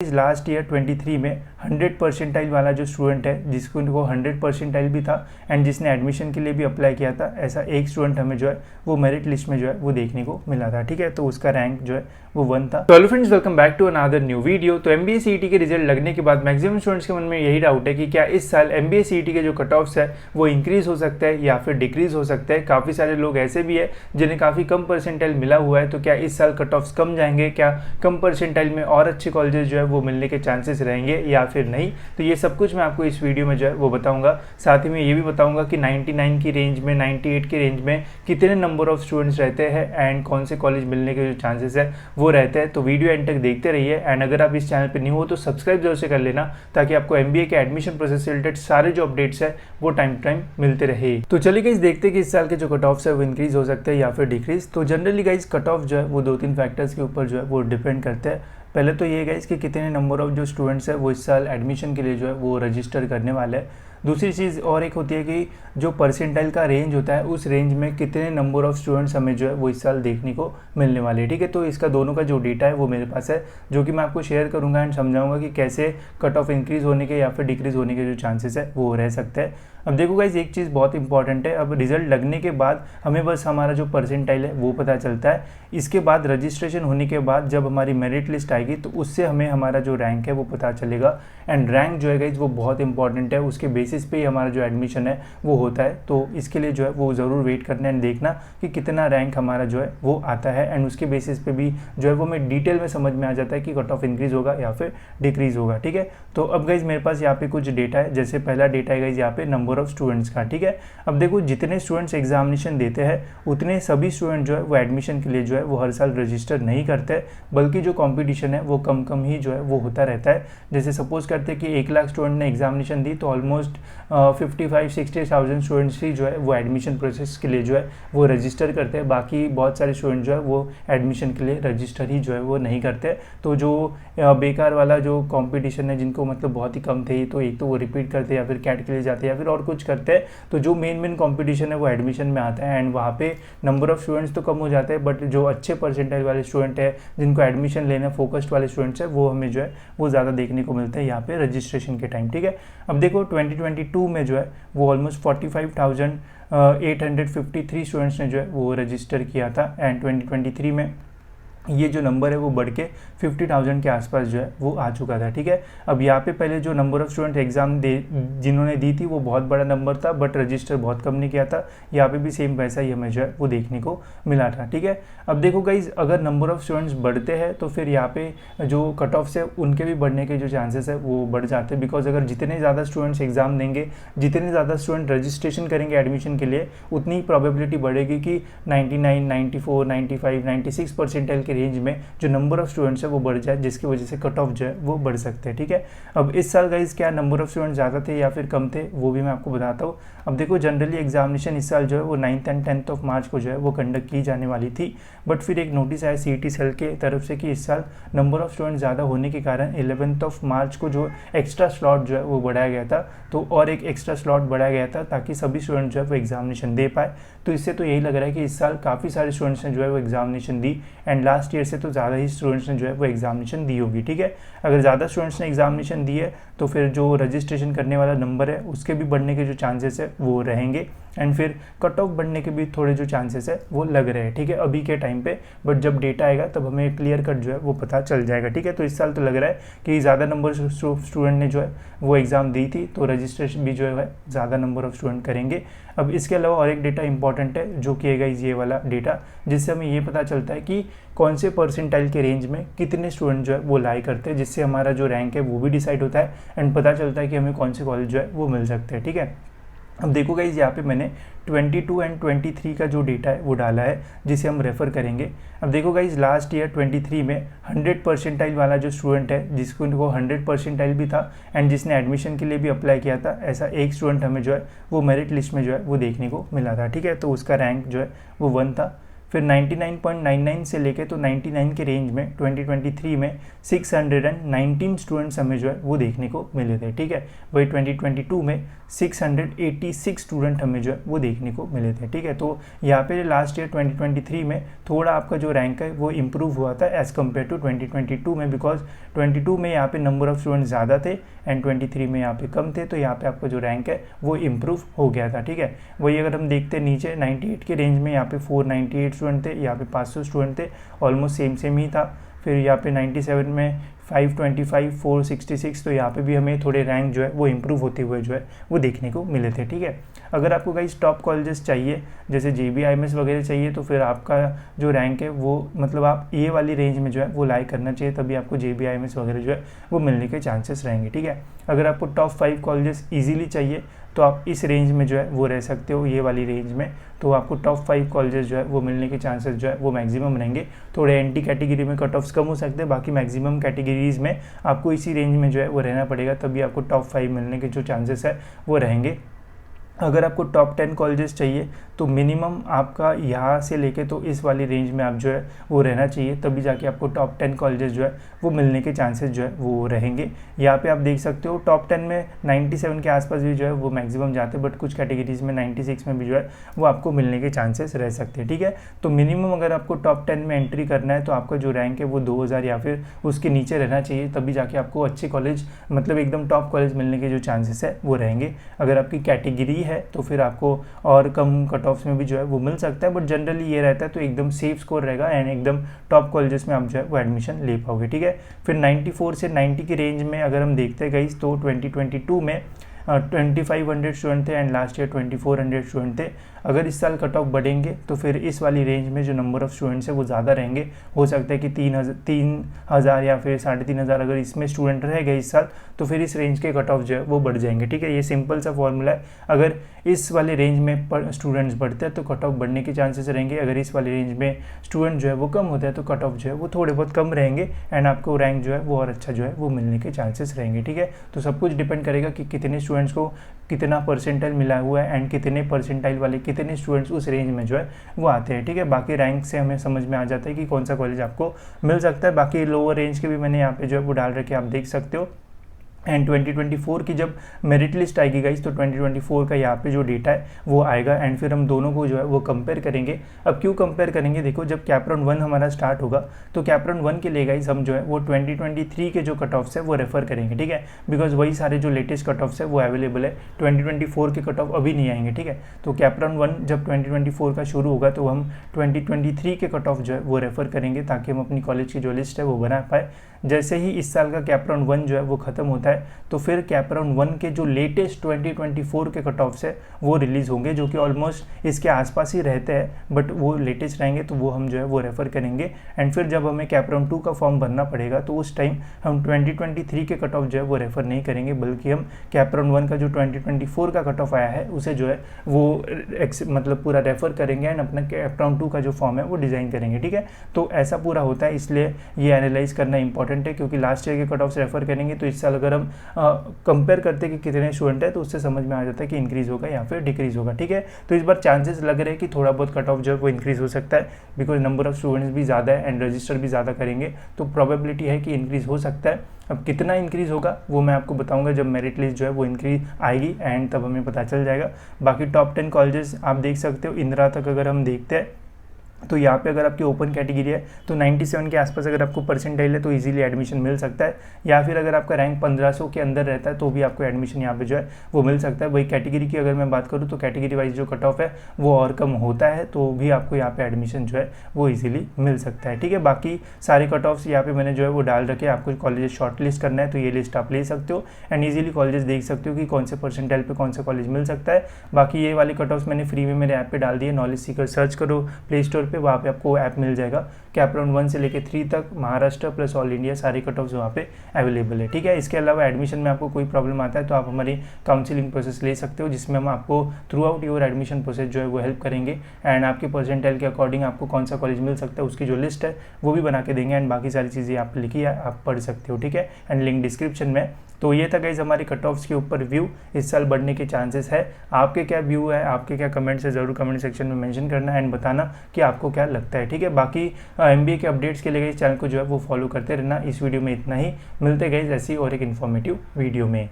Last year 23 में 100 percentile वाला जो स्टूडेंट है जिसको 100 परसेंटाइल भी था एंड जिसने एडमिशन के लिए भी अप्लाई किया था, ऐसा एक स्टूडेंट हमें जो है वो मेरिट लिस्ट में जो है वो देखने को मिला था। ठीक है, तो उसका रैंक जो है वो 1 था। तो hello friends, welcome back to another new video. तो MBA CET के रिजल्ट लगने के बाद मैक्सिमम स्टूडेंट्स के मन में यही डाउट है कि क्या इस साल MBA CET के जो कट ऑफ्स है वो इंक्रीज हो सकता है या फिर डिक्रीज हो सकता है। काफ़ी सारे लोग ऐसे भी है जिन्हें काफ़ी कम परसेंटाइल मिला हुआ है, तो क्या इस साल कट ऑफ्स कम जाएंगे, क्या कम परसेंटाइल में और अच्छे कॉलेजेस जो है वो मिलने के चांसेस रहेंगे या फिर नहीं। तो ये सब कुछ मैं आपको इस वीडियो में जो है वो बताऊंगा। साथ ही में ये भी बताऊंगा कि 99 की रेंज में, 98 की रेंज में कितने नंबर ऑफ स्टूडेंट्स रहते हैं एंड कौन से कॉलेज मिलने के जो चांसेस है वो रहते हैं। तो वीडियो एंड तक देखते रहिए एंड अगर आप इस चैनल पर न्यू हो तो सब्सक्राइब जरूर से कर लेना, ताकि आपको MBA के एडमिशन प्रोसेस से रिलेटेड सारे जो अपडेट्स है वो टाइम टू टाइम मिलते रहे। तो चलिए गाइस देखते हैं कि इस साल के जो कट ऑफ्स है वो इंक्रीज हो सकते हैं या फिर डिक्रीज। तो जनरली गाइस कट ऑफ जो है वो 2-3 फैक्टर्स के ऊपर जो है वो डिपेंड करते हैं। पहले तो ये गाइस कि कितने नंबर ऑफ जो स्टूडेंट्स है वो इस साल एडमिशन के लिए जो है वो रजिस्टर करने वाले हैं। दूसरी चीज़ और एक होती है कि जो परसेंटाइल का रेंज होता है उस रेंज में कितने नंबर ऑफ स्टूडेंट्स हमें जो है वो इस साल देखने को मिलने वाले हैं। ठीक है, तो इसका दोनों का जो डेटा है वो मेरे पास है, जो कि मैं आपको शेयर करूंगा एंड समझाऊंगा कि कैसे कट ऑफ इंक्रीज होने के या फिर डिक्रीज होने के जो चांसेस है वो रह सकते हैं। अब देखो गाइस, एक चीज़ बहुत इंपॉर्टेंट है। अब रिजल्ट लगने के बाद हमें बस हमारा जो परसेंटाइल है वो पता चलता है। इसके बाद रजिस्ट्रेशन होने के बाद जब हमारी मेरिट लिस्ट आएगी तो उससे हमें हमारा जो रैंक है वो पता चलेगा एंड रैंक जो है गाइस वो बहुत इंपॉर्टेंट है। उसके बेसिस पे ही हमारा जो एडमिशन है वो होता है। तो इसके लिए जो है वो ज़रूर वेट करना एंड देखना कि कितना रैंक हमारा जो है वो आता है एंड उसके बेसिस पे भी जो है वो हमें डिटेल में समझ में आ जाता है कि कट ऑफ इंक्रीज होगा या फिर डिक्रीज होगा। ठीक है, तो अब गाइज मेरे पास यहाँ पे कुछ डेटा है। जैसे पहला डेटा है गाइज यहाँ पे नंबर ऑफ स्टूडेंट्स का। ठीक है, अब देखो जितने स्टूडेंट्स एग्जामिनेशन देते हैं उतने सभी स्टूडेंट जो है वो एडमिशन के लिए जो है वो हर साल रजिस्टर नहीं करते, बल्कि जो कॉम्पिटिशन है वो कम कम ही जो है वो होता रहता है। जैसे सपोज करते हैं कि 1 लाख स्टूडेंट ने एग्जामिनेशन दी तो ऑलमोस्ट 55-60,000 स्टूडेंट्स ही जो है वो एडमिशन प्रोसेस के लिए जो है वो रजिस्टर करते हैं। बाकी बहुत सारे स्टूडेंट जो है वो एडमिशन के लिए रजिस्टर ही जो है वो नहीं करते। तो जो बेकार वाला जो कंपटीशन है, जिनको मतलब बहुत ही कम थे, तो एक तो वो रिपीट करते या फिर कैट के लिए जाते या फिर और कुछ करते हैं। तो जो मेन कंपटीशन है वो एडमिशन में आता है एंड वहाँ पे नंबर ऑफ स्टूडेंट्स तो कम हो जाते हैं, बट जो अच्छे परसेंटाइल वाले स्टूडेंट है, जिनको एडमिशन लेना फोकस्ड वाले स्टूडेंट्स है, वो हमें जो है वो ज़्यादा देखने को मिलते हैं यहाँ पे रजिस्ट्रेशन के टाइम। ठीक है, अब देखो 2022 में जो है वो ऑलमोस्ट 45,853 स्टूडेंट्स ने जो है वो रजिस्टर किया था एंड 2023 में ये जो नंबर है वो बढ़ के 50,000 के आसपास जो है वो आ चुका था। ठीक है, अब यहाँ पे पहले जो नंबर ऑफ स्टूडेंट एग्जाम जिन्होंने दी थी वो बहुत बड़ा नंबर था, बट रजिस्टर बहुत कम ने किया था। यहाँ पे भी सेम वैसा ही हमें जो है वो देखने को मिला था। ठीक है, अब देखो गाइज, अगर नंबर ऑफ स्टूडेंट्स बढ़ते हैं तो फिर यहाँ पे जो कट ऑफ्स है उनके भी बढ़ने के जो चांसेस है वो बढ़ जाते हैं। बिकॉज अगर जितने ज़्यादा स्टूडेंट्स एग्जाम देंगे, जितने ज़्यादा स्टूडेंट रजिस्ट्रेशन करेंगे एडमिशन के लिए, उतनी प्रोबेबिलिटी बढ़ेगी कि 99, 94, 95, 96 परसेंटाइल के रेंज में जो नंबर ऑफ स्टूडेंट्स है वो बढ़ जाए, जिसकी वजह से कट ऑफ जो है वो बढ़ सकते हैं। ठीक है, अब इस साल गाइज क्या नंबर ऑफ स्टूडेंट्स ज़्यादा थे या फिर कम थे वो भी मैं आपको बताता हूँ। अब देखो जनरली एग्जामिनेशन इस साल जो है वो 9th and 10th of March को जो है वो कंडक्ट की जाने वाली थी, बट फिर एक नोटिस आया CET सेल के तरफ से कि इस साल नंबर ऑफ स्टूडेंट ज़्यादा होने के कारण 11th ऑफ मार्च को जो एक्स्ट्रा स्लॉट जो है वो बढ़ाया गया था। तो और एक एक्स्ट्रा स्लॉट बढ़ाया गया था ताकि सभी स्टूडेंट जो है वो एग्जामिनेशन दे पाए। तो इससे तो यही लग रहा है कि इस साल काफ़ी सारे स्टूडेंट्स ने जो है वो examination the and last year से तो ज़्यादा ही स्टूडेंट्स ने जो है वो एग्जामिनेशन दी होगी। ठीक है, अगर ज़्यादा स्टूडेंट्स ने एग्जामिनेशन दी है तो फिर जो रजिस्ट्रेशन करने वाला नंबर है उसके भी बढ़ने के जो चांसेस है वो रहेंगे एंड फिर कट ऑफ बढ़ने के भी थोड़े जो चांसेस है वो लग रहे हैं। ठीक है, अभी के टाइम पे, बट जब डेटा आएगा तब हमें क्लियर कट जो है वो पता चल जाएगा। ठीक है, तो इस साल तो लग रहा है कि ज़्यादा नंबर स्टूडेंट ने जो है वो एग्ज़ाम दी थी, तो रजिस्ट्रेशन भी जो है ज़्यादा नंबर ऑफ स्टूडेंट करेंगे। अब इसके अलावा और एक डेटा इंपॉर्टेंट है जो कि है गाइस ये वाला डेटा, जिससे हमें ये पता चलता है कि कौन से परसेंटाइल के रेंज में कितने स्टूडेंट जो है वो लाई करते हैं, जिससे हमारा जो रैंक है वो भी डिसाइड होता है एंड पता चलता है कि हमें कौन से कॉलेज जो है वो मिल सकते हैं। ठीक है, अब देखो गाइस यहाँ पे मैंने 22 एंड 23 का जो डेटा है वो डाला है, जिसे हम रेफ़र करेंगे। अब देखो गाइस, लास्ट ईयर 23 में 100 परसेंटाइल वाला जो स्टूडेंट है जिसको 100 परसेंटाइल भी था एंड जिसने एडमिशन के लिए भी अप्लाई किया था, ऐसा एक स्टूडेंट हमें जो है वो मेरिट लिस्ट में जो है वो देखने को मिला था। ठीक है, तो उसका रैंक जो है वो 1 था। फिर 99.99 से लेके तो 99 के रेंज में 2023 में 619 स्टूडेंट्स हमें जो है वो देखने को मिले थे, ठीक है। वही 2022 में 686 स्टूडेंट हमें जो है वो देखने को मिले थे, ठीक है। तो यहाँ पे लास्ट ईयर 2023 में थोड़ा आपका जो रैंक है वो इम्प्रूव हुआ था एज़ कम्पेयर टू 2022 में, बिकॉज 22 में यहाँ पे नंबर ऑफ़ स्टूडेंट्स ज़्यादा थे एंड 23 में यहाँ पे कम थे, तो यहाँ पे आपका जो रैंक है वो इम्प्रूव हो गया था, ठीक है। वही अगर हम देखते नीचे 98 के रेंज में यहाँ पे 498 स्टूडेंट थे, यहाँ पे 500 स्टूडेंट थे, ऑलमोस्ट सेम ही था। फिर यहाँ पे 97 में 525, 466, तो यहाँ पे भी हमें थोड़े रैंक जो है वो इम्प्रूव होते हुए जो है वो देखने को मिले थे, ठीक है। अगर आपको गाइस टॉप कॉलेजेस चाहिए जैसे JBIMS वगैरह चाहिए, तो फिर आपका जो रैंक है वो मतलब आप ये वाली रेंज में जो है वो लाई करना चाहिए, तभी आपको JBIMS वगैरह जो है वो मिलने के चांसेस रहेंगे, ठीक है। अगर आपको टॉप 5 कॉलेजेस ईजिली चाहिए तो आप इस रेंज में जो है वो रह सकते हो, ये वाली रेंज में, तो आपको टॉप 5 कॉलेजेस जो है वो मिलने के चांसेस जो है वो मैक्सिमम रहेंगे। थोड़े NT कैटेगरी में कट ऑफ्स कम हो सकते हैं, बाकी मैक्सिमम कैटेगरीज में आपको इसी रेंज में जो है वो रहना पड़ेगा, तभी आपको टॉप 5 मिलने के जो चांसेस है वो रहेंगे। अगर आपको टॉप 10 कॉलेजेस चाहिए तो मिनिमम आपका यहाँ से लेके तो इस वाली रेंज में आप जो है वो रहना चाहिए, तभी जाके आपको टॉप 10 कॉलेजेस जो है वो मिलने के चांसेस जो है वो रहेंगे। यहाँ पे आप देख सकते हो टॉप 10 में 97 के आसपास भी जो है वो मैक्सिमम जाते हैं, बट कुछ कैटेगरीज में 96 में भी जो है वो आपको मिलने के चांसेस रह सकते हैं, ठीक है। तो मिनिमम अगर आपको टॉप 10 में एंट्री करना है तो आपका जो रैंक है वो 2000 या फिर उसके नीचे रहना चाहिए, तभी जाके आपको अच्छे कॉलेज मतलब एकदम टॉप कॉलेज मिलने के जो चांसेस है वो रहेंगे। अगर आपकी कैटेगरी है तो फिर आपको और कम कट ऑफ्स में भी जो है वो मिल सकता है, बट जनरली ये रहता है तो एकदम सेफ स्कोर रहेगा एंड एकदम टॉप कॉलेजेस में आप जो है वो एडमिशन ले पाओगे, ठीक है। फिर 94 से 90 की रेंज में अगर हम देखते हैं गाइस तो 2022 में 2500 स्टूडेंट थे एंड लास्ट ईयर 2400 स्टूडेंट थे। अगर इस साल कट ऑफ बढ़ेंगे तो फिर इस वाली रेंज में जो नंबर ऑफ़ स्टूडेंट्स है वो ज़्यादा रहेंगे, हो सकता है कि 3000 या फिर 3500 अगर इसमें स्टूडेंट रह गए इस साल तो फिर इस रेंज के कट ऑफ जो है वो बढ़ जाएंगे, ठीक है। ये सिंपल सा फॉर्मूला है, अगर इस वाले रेंज में स्टूडेंट्स बढ़ते हैं तो कट ऑफ बढ़ने के चांसेस रहेंगे, अगर इस वाले रेंज में स्टूडेंट जो है वो कम होता है तो कट ऑफ जो है वो थोड़े बहुत कम रहेंगे एंड आपको रैंक जो है वो और अच्छा जो है वो मिलने के चांसेस रहेंगे, ठीक है। तो सब कुछ डिपेंड करेगा कि कितने स्टूडेंट्स को कितना परसेंटाइल मिला हुआ है एंड कितने परसेंटाइल वाले कितने स्टूडेंट्स उस रेंज में जो है वो आते हैं, ठीक है। बाकी रैंक से हमें समझ में आ जाता है कि कौन सा कॉलेज आपको मिल सकता है। बाकी लोअर रेंज के भी मैंने यहाँ पे जो है वो डाल रखे, आप देख सकते हो। एंड 2024 की जब मेरिट लिस्ट आएगी गाइस तो 2024 का यहाँ पे जो डेटा है वो आएगा एंड फिर हम दोनों को जो है वो कंपेयर करेंगे। अब क्यों कंपेयर करेंगे, देखो जब कैप राउंड 1 हमारा स्टार्ट होगा तो कैप राउंड 1 के लिए गाइस हम जो है वो 2023 के जो कट ऑफ्स है वो रेफर करेंगे, ठीक है, बिकॉज वही सारे जो लेटेस्ट कट ऑफ्स है वो अवेलेबल है। 2024 के कट ऑफ अभी नहीं आएंगे, ठीक है। तो कैप राउंड 1 जब 2024 का शुरू होगा तो हम 2023 के कट ऑफ जो है वो रेफर करेंगे ताकि हम अपनी कॉलेज की जो लिस्ट है वो बना पाए। जैसे ही इस साल का कैप राउंड 1 जो है वो ख़त्म होता है तो फिर कैप राउंड 1 के जो लेटेस्ट 2024 के कट ऑफ्स है वो रिलीज़ होंगे, जो कि ऑलमोस्ट इसके आसपास ही रहते हैं, बट वो लेटेस्ट रहेंगे तो वो हम जो है वो रेफ़र करेंगे। एंड फिर जब हमें कैप राउंड 2 का फॉर्म भरना पड़ेगा तो उस टाइम हम 2023 के कट ऑफ जो है वो रेफ़र नहीं करेंगे, बल्कि हम कैप राउंड 1 का जो 2024 का कट ऑफ आया है उसे जो है वो मतलब पूरा रेफ़र करेंगे एंड अपना कैप राउंड 2 का जो फॉर्म है वो डिज़ाइन करेंगे, ठीक है। तो ऐसा पूरा होता है, इसलिए ये एनालाइज करना इंपॉर्टेंट है, क्योंकि लास्ट ईयर के कट ऑफ्स रेफर करेंगे तो इस साल अगर हम कंपेयर करते हैं कि कितने स्टूडेंट है तो उससे समझ में आ जाता है कि इंक्रीज़ होगा या फिर डिक्रीज़ होगा, ठीक है। तो इस बार चांसेस लग रहे हैं कि थोड़ा बहुत कट ऑफ जो है वो इंक्रीज़ हो सकता है, बिकॉज नंबर ऑफ स्टूडेंट्स भी ज़्यादा है एंड रजिस्टर भी ज़्यादा करेंगे, तो प्रोबेबिलिटी है कि इंक्रीज़ हो सकता है। अब कितना इंक्रीज़ होगा वो मैं आपको बताऊंगा जब मेरिट लिस्ट जो है वो इंक्रीज आएगी एंड तब हमें पता चल जाएगा। बाकी टॉप 10 कॉलेजेस आप देख सकते हो, इंदिरा तक अगर हम देखते हैं तो यहाँ पे अगर आपकी ओपन कैटेगरी है तो 97 के आसपास अगर आपको परसेंटाइल है तो इजीली एडमिशन मिल सकता है, या फिर अगर आपका रैंक 1500 के अंदर रहता है तो भी आपको एडमिशन यहाँ पे जो है वो मिल सकता है। वही कैटेगरी की अगर मैं बात करूँ तो कैटेगरी वाइज जो कट ऑफ है वो और कम होता है, तो भी आपको यहाँ पे एडमिशन जो है वो ईजिली मिल सकता है, ठीक है। बाकी सारे कट ऑफ्स यहाँ पे मैंने जो है वो डाल रखे, आपको कॉलेज शॉर्ट लिस्ट करना है तो ये लिस्ट आप ले सकते हो एंड ईजिली कॉलेज देख सकते हो कि कौन से परसेंटाइल पे कौन सा कॉलेज मिल सकता है। बाकी ये वाले कट ऑफ्स मैंने फ्री में मेरे ऐप पे डाल दिए, नॉलेज सीकर सर्च करो प्ले स्टोर पे, वहाँ पे आपको ऐप मिल जाएगा। कैप राउंड 1 से लेकर 3 तक महाराष्ट्र प्लस ऑल इंडिया सारे कट ऑफ्स वहाँ पे अवेलेबल है, ठीक है। इसके अलावा एडमिशन में आपको कोई प्रॉब्लम आता है तो आप हमारी काउंसलिंग प्रोसेस ले सकते हो, जिसमें हम आपको through out your admission process जो है वो हेल्प करेंगे एंड आपके परसेंटाइल के अकॉर्डिंग आपको कौन सा कॉलेज मिल सकता है उसकी जो लिस्ट है वो भी बना के देंगे एंड बाकी सारी चीज़ें आप लिखी है आप पढ़ सकते हो, ठीक है, एंड लिंक डिस्क्रिप्शन में। तो ये था गाइस हमारे कट ऑफ्स के ऊपर व्यू, इस साल बढ़ने के चांसेस है। आपके क्या व्यू है, आपके क्या कमेंट्स है, ज़रूर कमेंट सेक्शन में मेंशन करना एंड बताना कि आप आपको क्या लगता है, ठीक है। बाकी MBA के अपडेट्स के लिए इस चैनल को जो है वो फॉलो करते रहना। इस वीडियो में इतना ही, मिलते गए ऐसी और एक इन्फॉर्मेटिव वीडियो में।